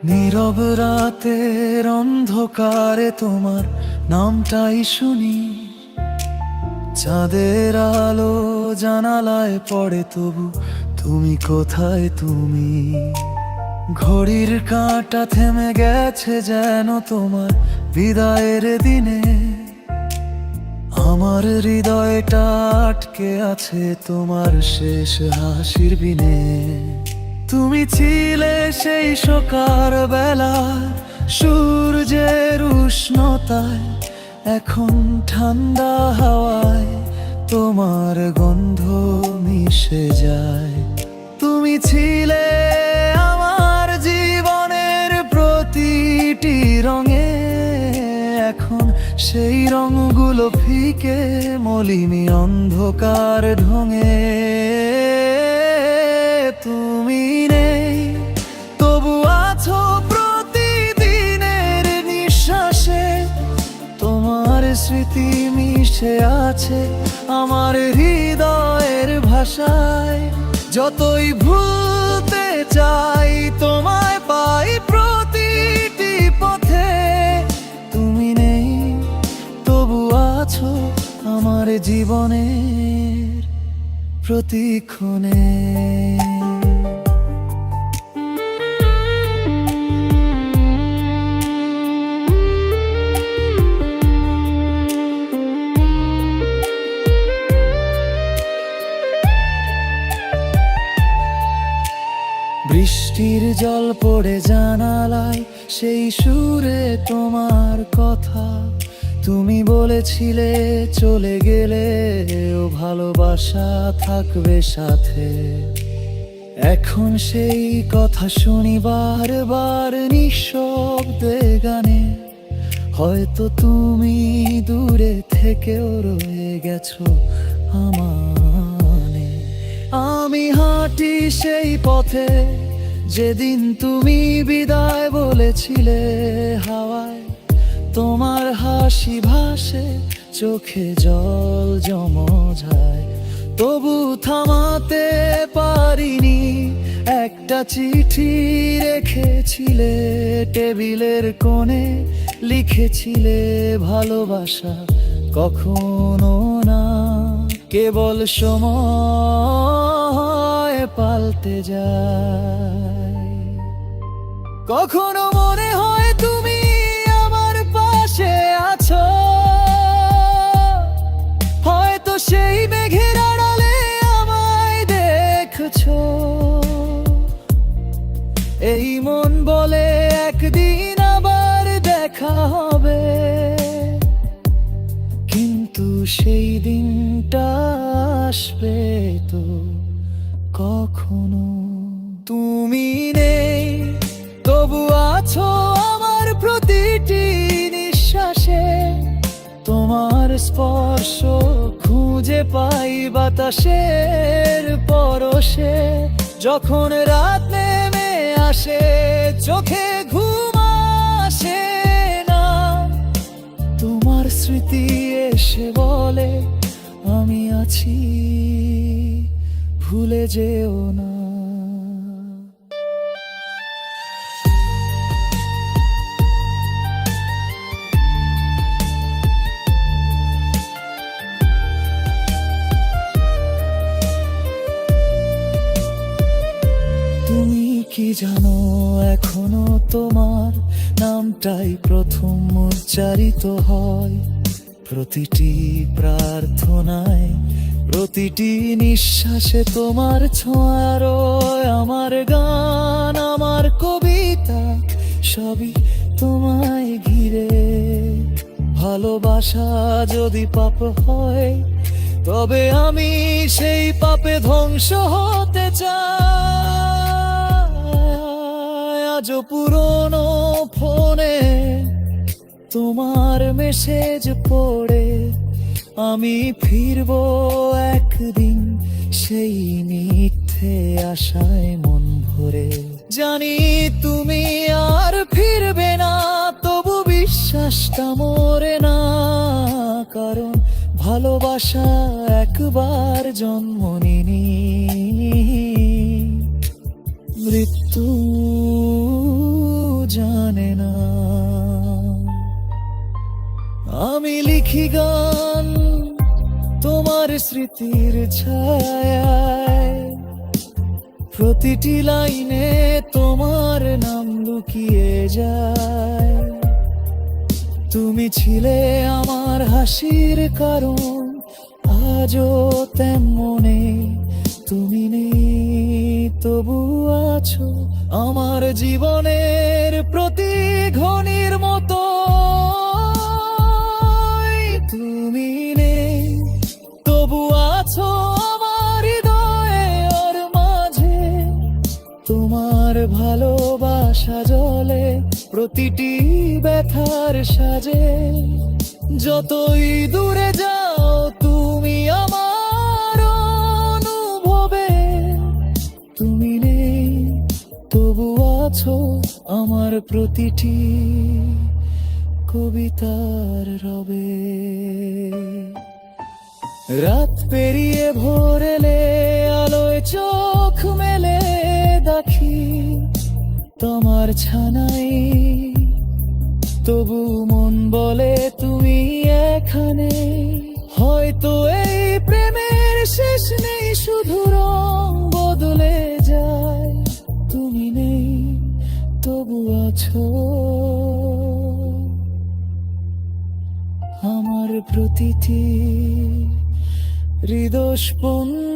নীরব রাতের অন্ধকারে তোমার নামটাই শুনি, চাঁদের আলো জানালায় পড়ে, তবু তুমি কোথায় তুমি? ঘড়ির কাঁটা থেমে গেছে যেন তোমার বিদায়ের দিনে, আমার হৃদয়টা আটকে আছে তোমার শেষ হাসির বিনে। তুমি ছিলে সেই সকাল বেলা সূর্যের উষ্ণতায়, এখন ঠান্ডা হাওয়ায় তোমার গন্ধ মিশে যায়। তুমি ছিলে আমার জীবনের প্রতিটি রঙে, এখন সেই রঙগুলো ফিকে মলিনী অন্ধকার ঢঙে। তুমি নেই তবু আছো প্রতিদিনের নিঃশ্বাসে, তোমার স্মৃতি মিশে আছে আমার হৃদয়ের ভাষায়। যতই ভুলতে চাই তোমায় পাই প্রতিটি পথে, তুমি নেই তবু আছো আমার জীবনের প্রতিক্ষণে। বৃষ্টির জল পড়ে জানালায়, সেই সুরে তোমার কথা। তুমি বলেছিলে চলে গেলে ও ভালোবাসা থাকবে সাথে। এখন সেই কথা শুনি বারবার নিঃশব্দে গানে, হয়তো তুমি দূরে থেকেও রয়ে গেছো আমানে। আমি হাঁটি সেই পথে যেদিন তুমি বিদায় বলেছিলে হাওয়ায়, তোমার হাসি ভাসে চোখে জল যায়, তবু থামাতে পারিনি। একটা চিঠি রেখেছিলে টেবিলের কোণে, লিখেছিলে ভালোবাসা কখনো না, কেবল সময় পাল্টে যায়। কখনো মনে হয় তুমি আমার পাশে আছো, হয়তো সেই মেঘের আড়ালে আমায় দেখছো। এই মন বলে একদিন আবার দেখা হবে, কিন্তু সেই দিনটা আসবে তো কখনো? তুমি নেই তবু আছো আমার প্রতিটি নিঃশ্বাসে, তোমার স্পর্শ খুঁজে পাই বাতাসের পরশে। যখন রাত নেমে আসে চোখে ঘুম আসে না, তোমার স্মৃতি এসে বলে আমি আছি, ভুলে যেও না। তুমি কি জানো এখনো তোমার নামটাই প্রথম উচ্চারিত হয় প্রতিটি প্রার্থনায়, প্রতিটি নিঃশ্বাসে তোমার ছোঁয়ার আমার গান, আমার কবিতা সবই তোমায় ঘিরে। ভালোবাসা যদি পাপ হয় তবে আমি সেই পাপে ধ্বংস হতে চাই। আজ পুরনো ফোনে তোমার মেসেজ পড়ে আমি ফিরবো একদিন সেই মিথ্যে আশায় মন ভরে। জানি তুমি আর মানুষটা মরে না, কারণ ভালোবাসা একবার জন্ম নিনি, মৃত্যু জানে না। আমি লিখি গান তোমার স্মৃতির ছায়ায়, প্রতিটি লাইনে তোমার নাম লুকিয়ে যায়। তুমি ছিলে আমার হাসির কারণ, আজও তেমনে তুমি নেই, তবু আছো আমার জীবনের প্রতি ঘনির মতো। তুমি নেই, তবু আছো আমার হৃদয়ের মাঝে। তোমার ভালোবাসা জলে প্রতিটি ব্যথার সাজে। যতই দূরে যাও তুমি আমার অনুভবে, তুমি নেই, তবু আছো আমার প্রতিটি কবিতার রবে। রাত পেরিয়ে ভোর এলে আলোয় চোখ মেলে দেখি তোমার ছানাই, তবু মন বলে তুমি এখানে। হয়তো এই প্রেমের শেষ নেই, শুধু রং বদলে যায়। তুমি নেই, তবু আছো আমার প্রতিটি হৃদস্পন্দন।